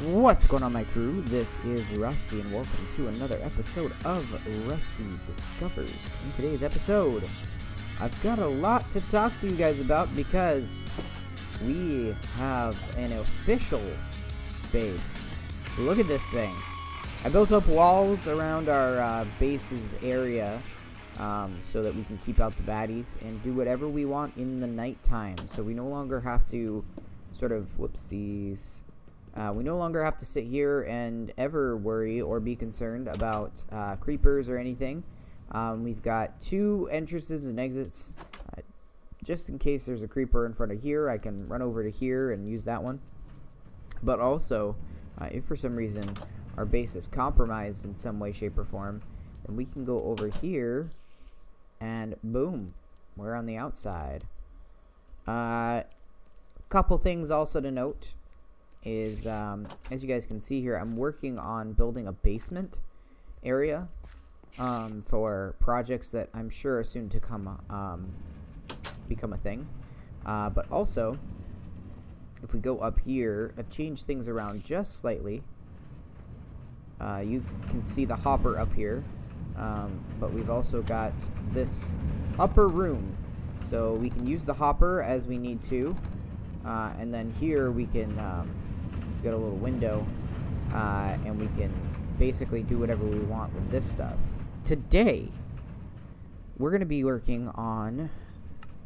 What's going on, my crew? This is Rusty, and welcome to another episode of Rusty Discovers. In today's episode, I've got a lot to talk to you guys about because we have an official base. Look at this thing. I built up walls around our base's area so that we can keep out the baddies and do whatever we want in the nighttime. So we no longer have to sort of, whoopsies. We no longer have to sit here and ever worry or be concerned about creepers or anything. We've got two entrances and exits. Just in case there's a creeper in front of here, I can run over to here and use that one. But also, if for some reason our base is compromised in some way, shape, or form, then we can go over here and boom, we're on the outside. Couple things also to note is, as you guys can see here, I'm working on building a basement area for projects that I'm sure are soon to come become a thing. But also, if we go up here, I've changed things around just slightly. You can see the hopper up here, but we've also got this upper room, so we can use the hopper as we need to, and then here we can get a little window, and we can basically do whatever we want with this stuff. Today, we're going to be working on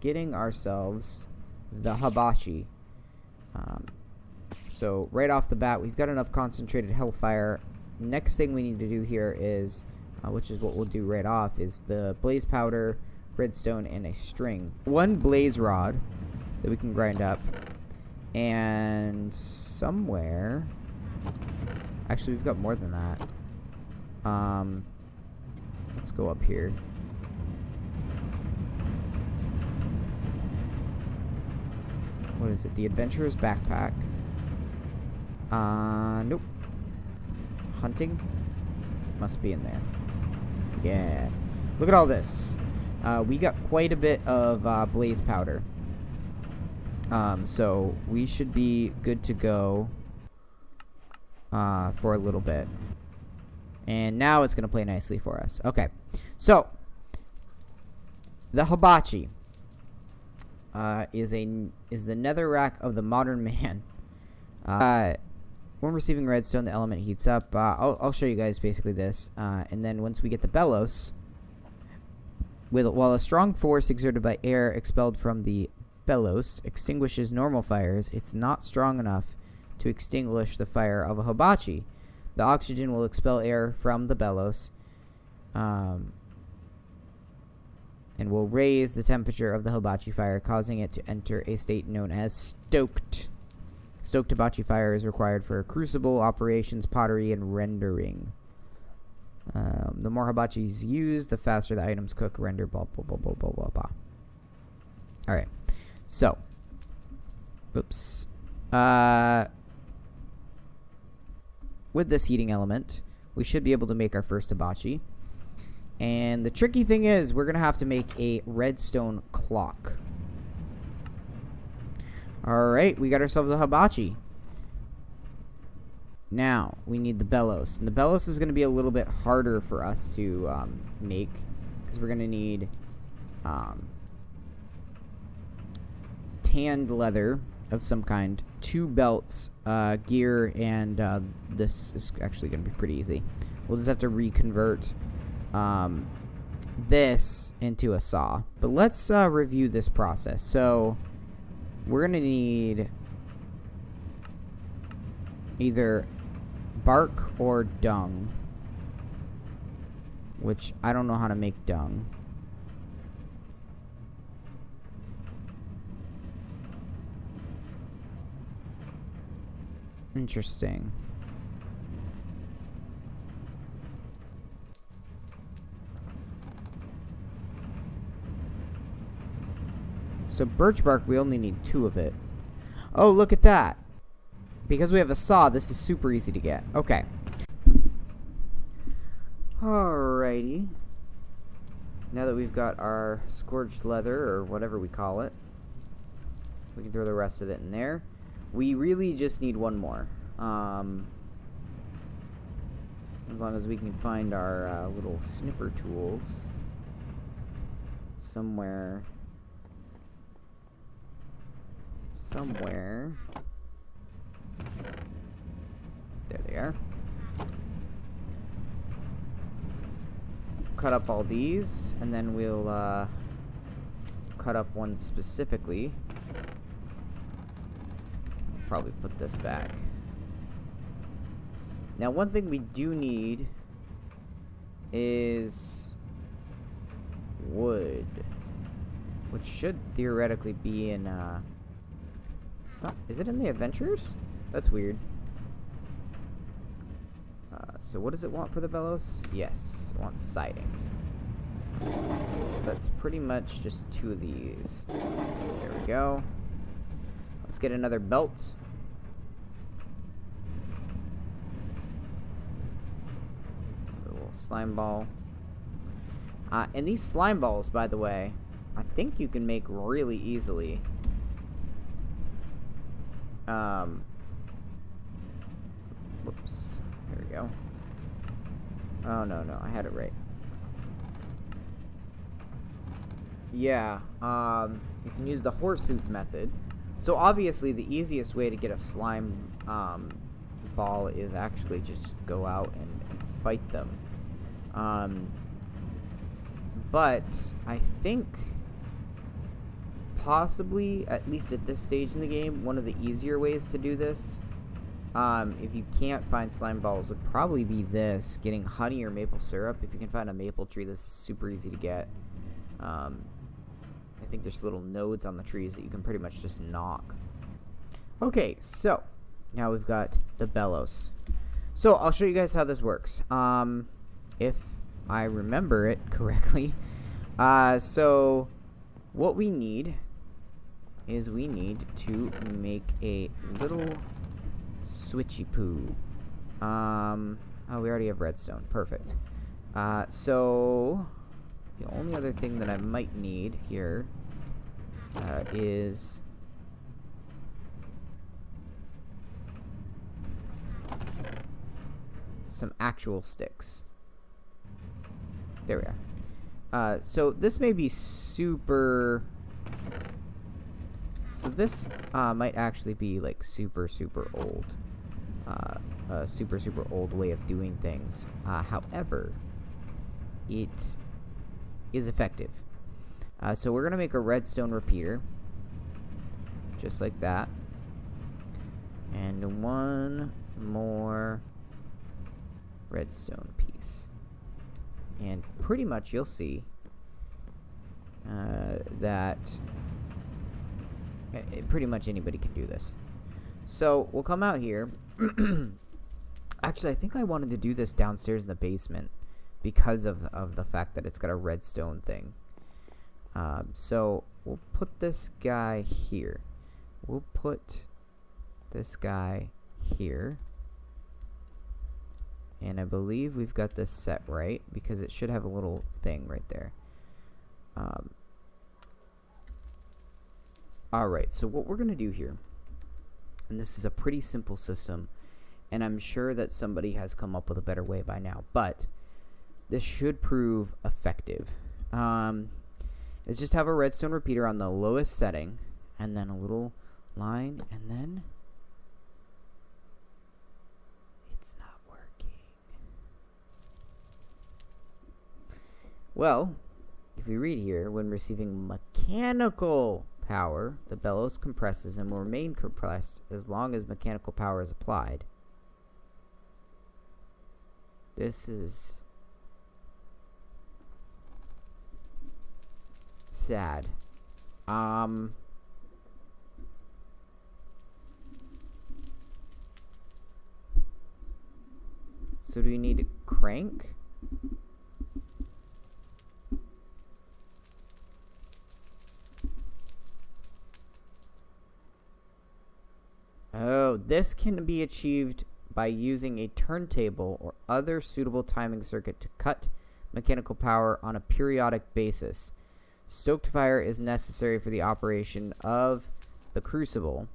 getting ourselves the hibachi. So right off the bat, we've got enough concentrated hellfire. Next thing we need to do here is, which is what we'll do right off, is the blaze powder, redstone, and a string. One blaze rod that we can grind up. And somewhere, actually we've got more than that. Let's go up here. What is it? The Adventurer's Backpack. Nope. Hunting? Must be in there. Yeah. Look at all this. We got quite a bit of blaze powder. So we should be good to go for a little bit. And now it's going to play nicely for us. Okay. So, the hibachi is the netherrack of the modern man. When receiving redstone, the element heats up. I'll show you guys basically this. And then once we get the bellows, while a strong force exerted by air expelled from the bellows extinguishes normal fires, it's not strong enough to extinguish the fire of a hibachi. The oxygen will expel air from the bellows and will raise the temperature of the hibachi fire, causing it to enter a state known as stoked. Stoked hibachi fire is required for crucible operations, pottery, and rendering. The more hibachis used, the faster the items cook, render, blah, blah, blah, blah, blah, blah, blah. Alright. So, oops. With this heating element, we should be able to make our first hibachi. And the tricky thing is, we're going to have to make a redstone clock. Alright, we got ourselves a hibachi. Now, we need the bellows. And the bellows is going to be a little bit harder for us to make, because we're going to need tanned leather of some kind, 2 belts, gear, and this is actually going to be pretty easy. We'll just have to reconvert this into a saw. But let's review this process. So we're going to need either bark or dung, which I don't know how to make dung. Interesting. So birch bark, we only need 2 of it. Oh, look at that. Because we have a saw, this is super easy to get. Okay. Alrighty. Now that we've got our scorched leather, or whatever we call it, we can throw the rest of it in there. We really just need one more. As long as we can find our little snipper tools somewhere. There they are. Cut up all these, and then we'll cut up one specifically. Probably put this back. Now, one thing we do need is wood, which should theoretically be in is it in the adventures? That's weird. So what does it want for the bellows? Yes, it wants siding. So that's pretty much just 2 of these. There we go. Let's get another belt. A little slime ball. And these slime balls, by the way, I think you can make really easily. Whoops. There we go. Oh, no, I had it right. Yeah, you can use the horse hoof method. So obviously the easiest way to get a slime ball is actually just go out and fight them. But I think possibly, at least at this stage in the game, one of the easier ways to do this, if you can't find slime balls, would probably be this, getting honey or maple syrup. If you can find a maple tree, this is super easy to get. I think there's little nodes on the trees that you can pretty much just knock. Okay, so now we've got the bellows. So I'll show you guys how this works. If I remember it correctly. So what we need is we need to make a little switchy poo. Oh, we already have redstone. Perfect. So the only other thing that I might need here is some actual sticks. There we are. So this may be super... So this might actually be like super old. A super old way of doing things. However, it is effective. So we're going to make a redstone repeater. Just like that. And one more redstone piece. And pretty much you'll see that pretty much anybody can do this. So we'll come out here. Actually, I think I wanted to do this downstairs in the basement because of the fact that it's got a redstone thing. So we'll put this guy here. We'll put this guy here. And I believe we've got this set right because it should have a little thing right there. Alright, so what we're going to do here, and this is a pretty simple system, and I'm sure that somebody has come up with a better way by now, but this should prove effective. Is just have a redstone repeater on the lowest setting, and then a little line, and then it's not working. Well, if we read here, when receiving mechanical power, the bellows compresses and will remain compressed as long as mechanical power is applied. This is sad. So do we need a crank? Oh, this can be achieved by using a turntable or other suitable timing circuit to cut mechanical power on a periodic basis. Stoked fire is necessary for the operation of the crucible.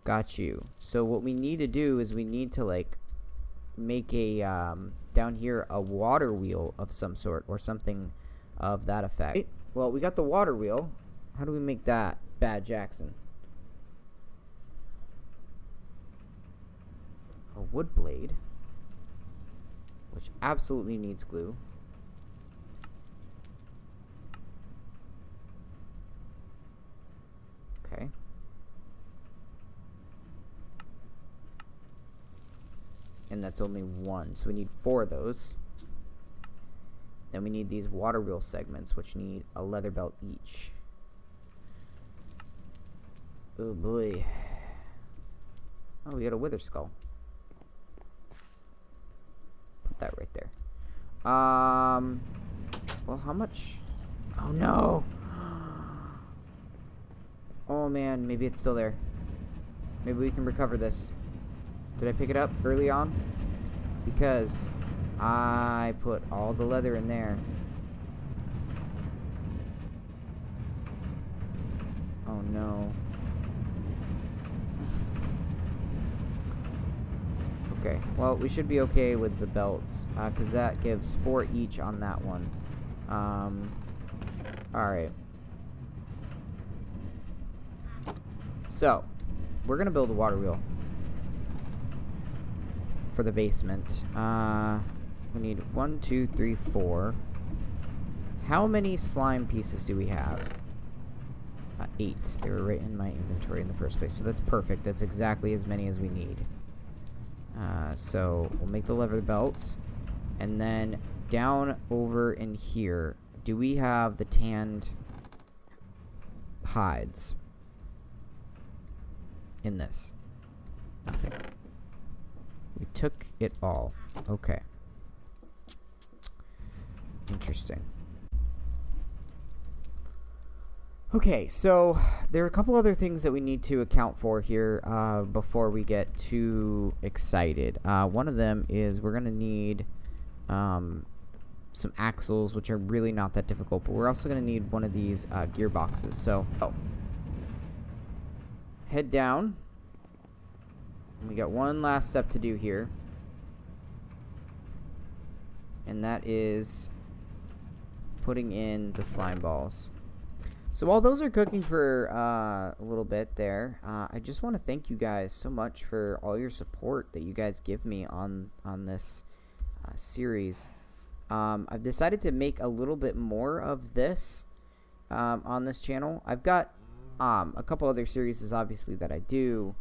Got you. So what we need to do is we need to like make a down here a water wheel of some sort or something of that effect. Okay. Well, we got the water wheel. How do we make that, Bad Jackson? A wood blade, which absolutely needs glue. Okay. And that's only one, so we need 4 of those. Then we need these water wheel segments, which need a leather belt each. Oh boy. Oh, we got a wither skull. Put that right there. Well, how much? Oh no! Oh man, maybe it's still there. Maybe we can recover this. Did I pick it up early on? Because I put all the leather in there. Oh no. Okay, well, we should be okay with the belts, because that gives 4 each on that one. Alright. So, we're going to build a water wheel for the basement. We need 1, 2, 3, 4. How many slime pieces do we have? 8. They were right in my inventory in the first place, so that's perfect. That's exactly as many as we need. So we'll make the leather belt, and then down over in here, do we have the tanned hides in this? Nothing. We took it all. Okay. Interesting. Okay, so there are a couple other things that we need to account for here before we get too excited. One of them is we're going to need some axles, which are really not that difficult, but we're also going to need one of these gearboxes. So, head down. We got one last step to do here, and that is putting in the slime balls. So while those are cooking for a little bit there, I just want to thank you guys so much for all your support that you guys give me on this series. I've decided to make a little bit more of this on this channel. I've got a couple other series, obviously, that I do,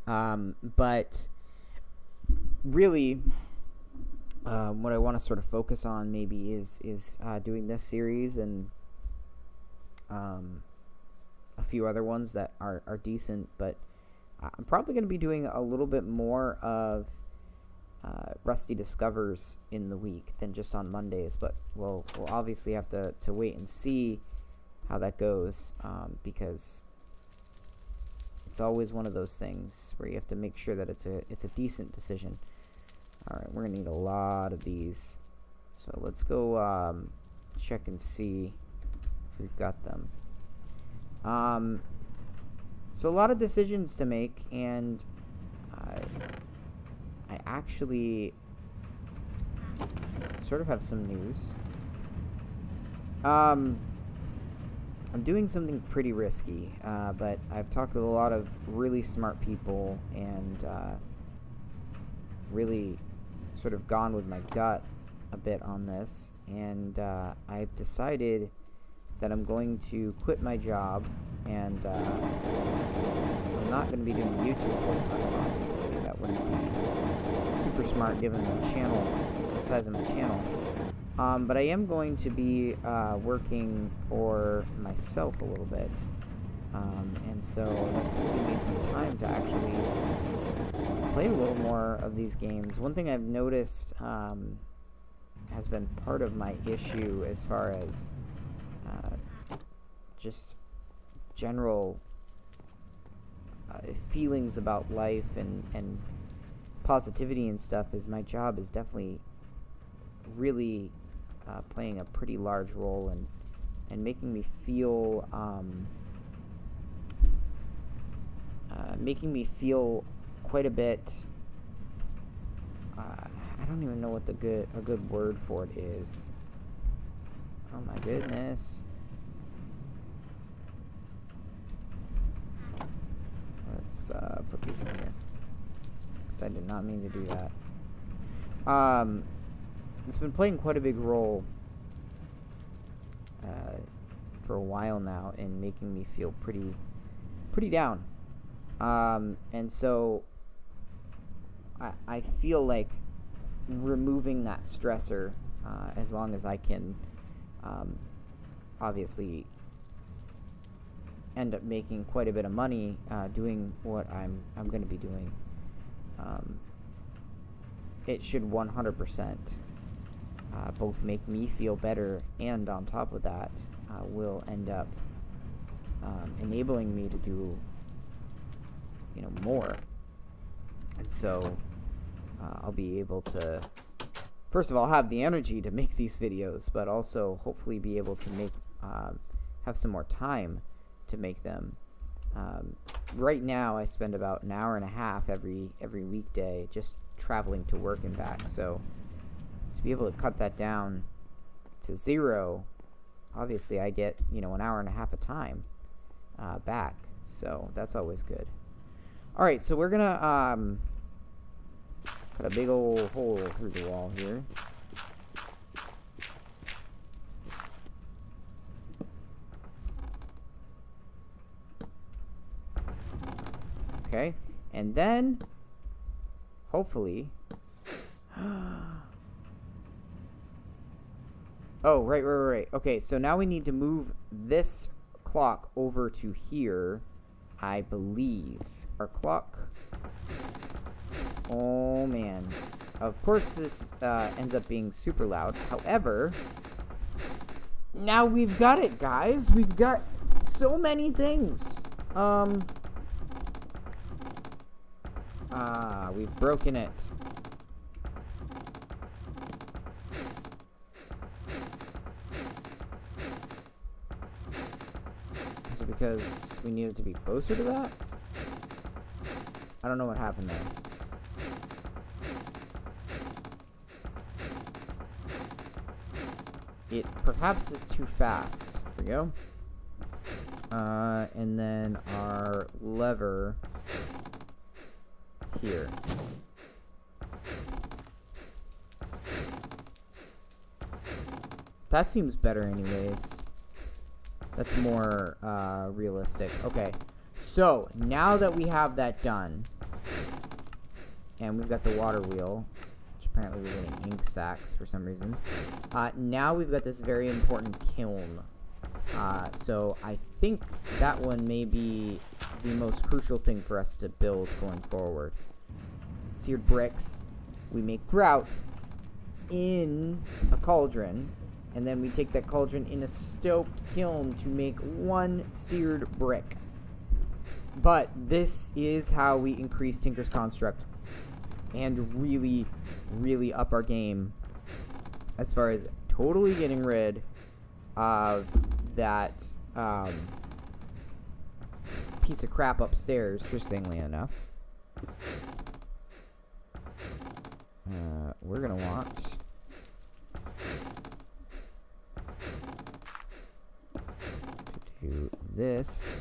but really what I want to sort of focus on maybe is doing this series and a few other ones that are decent, but I'm probably going to be doing a little bit more of Rusty Discovers in the week than just on Mondays, but we'll obviously have to wait and see how that goes, because it's always one of those things where you have to make sure that it's a decent decision. Alright, we're going to need a lot of these, so let's go check and see if we've got them. So a lot of decisions to make, and I actually sort of have some news. I'm doing something pretty risky, but I've talked with a lot of really smart people and really sort of gone with my gut a bit on this, and I've decided that I'm going to quit my job, and I'm not going to be doing YouTube full-time, obviously. That wouldn't be super smart given the size of my channel. But I am going to be working for myself a little bit, and so that's going to give me some time to actually play a little more of these games. One thing I've noticed has been part of my issue as far as just general feelings about life and positivity and stuff is my job is definitely really playing a pretty large role and making me feel making me feel quite a bit. I don't even know what a good word for it is. Oh my goodness. Let's put these in here, because I did not mean to do that. It's been playing quite a big role for a while now in making me feel pretty down. And so I feel like removing that stressor, as long as I can, obviously end up making quite a bit of money doing what I'm going to be doing. It should 100% both make me feel better, and on top of that will end up enabling me to do more. And so I'll be able to, first of all, have the energy to make these videos, but also hopefully be able to make have some more time to make them. Right now I spend about an hour and a half every weekday just traveling to work and back, so to be able to cut that down to 0, obviously I get an hour and a half of time back, so that's always good. Alright, so we're gonna cut a big old hole through the wall here. Okay, and then hopefully oh, right. Okay, so now we need to move this clock over to here, I believe. Our clock. Oh man. Of course this ends up being super loud. However, now we've got it, guys. We've got so many things. We've broken it. Is it because we needed to be closer to that? I don't know what happened there. It perhaps is too fast. There we go. And then our lever here. That seems better anyways. That's more realistic. Okay. So, now that we have that done, and we've got the water wheel, which apparently we're getting ink sacks for some reason, now we've got this very important kiln. So I think that one may be the most crucial thing for us to build going forward. Seared bricks. We make grout in a cauldron, and then we take that cauldron in a stoked kiln to make 1 seared brick. But this is how we increase Tinker's Construct and really, really up our game as far as totally getting rid of that piece of crap upstairs, interestingly enough. We're gonna want to do this.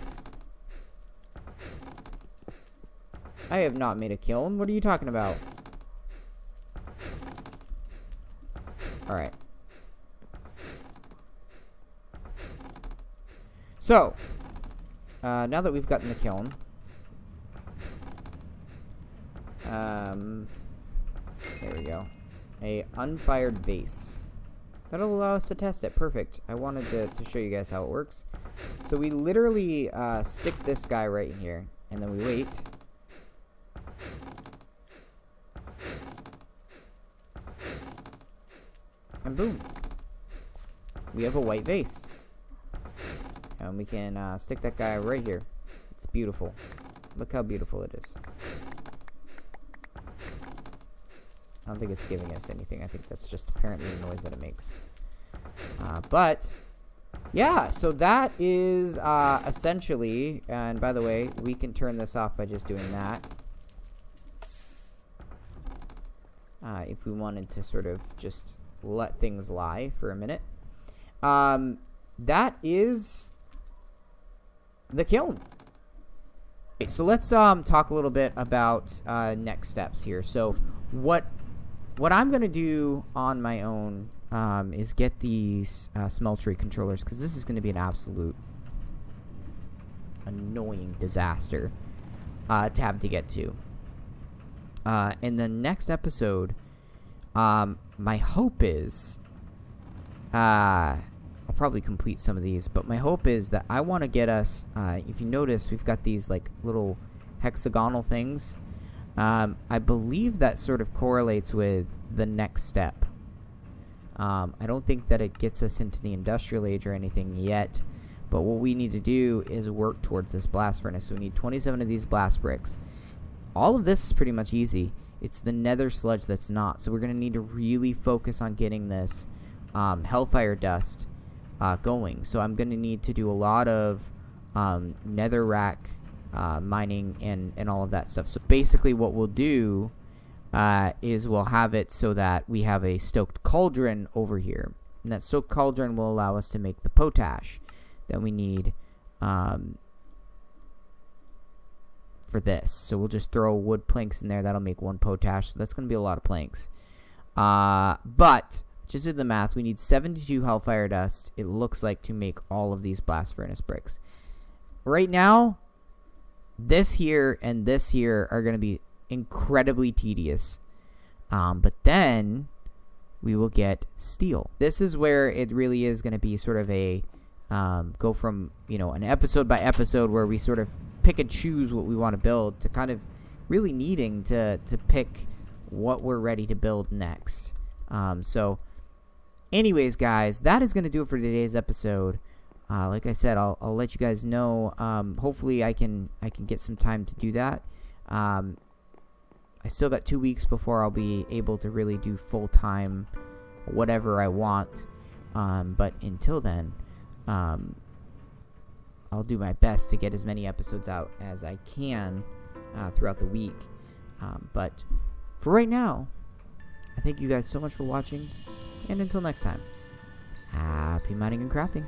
I have not made a kiln. What are you talking about? Alright. So, now that we've gotten the kiln, there we go. A unfired vase. That'll allow us to test it. Perfect. I wanted to show you guys how it works. So we literally stick this guy right here, and then we wait. And boom. We have a white vase. And we can stick that guy right here. It's beautiful. Look how beautiful it is. I don't think it's giving us anything. I think that's just apparently the noise that it makes. But yeah, so that is essentially, and by the way, we can turn this off by just doing that. If we wanted to sort of just let things lie for a minute. That is the kiln. Okay, so let's talk a little bit about next steps here. So what I'm going to do on my own is get these smeltery controllers, because this is going to be an absolute annoying disaster to have to get to. In the next episode, my hope is, I'll probably complete some of these, but my hope is that I want to get us, if you notice, we've got these like little hexagonal things. I believe that sort of correlates with the next step. I don't think that it gets us into the industrial age or anything yet, but what we need to do is work towards this blast furnace. So we need 27 of these blast bricks. All of this is pretty much easy. It's the nether sludge that's not. So we're going to need to really focus on getting this hellfire dust going. So I'm going to need to do a lot of netherrack mining and all of that stuff. So basically what we'll do is we'll have it so that we have a stoked cauldron over here. And that stoked cauldron will allow us to make the potash that we need for this. So we'll just throw wood planks in there. That'll make 1 potash. So that's going to be a lot of planks. But just did the math. We need 72 hellfire dust, it looks like, to make all of these blast furnace bricks. Right now, this here and this here are going to be incredibly tedious. But then we will get steel. This is where it really is going to be sort of a go from, an episode by episode where we sort of pick and choose what we want to build, to kind of really needing to pick what we're ready to build next. So anyways, guys, that is going to do it for today's episode. Like I said, I'll let you guys know. Hopefully I can get some time to do that. I still got 2 weeks before I'll be able to really do full-time whatever I want. But until then, I'll do my best to get as many episodes out as I can throughout the week. But for right now, I thank you guys so much for watching. And until next time, happy mining and crafting.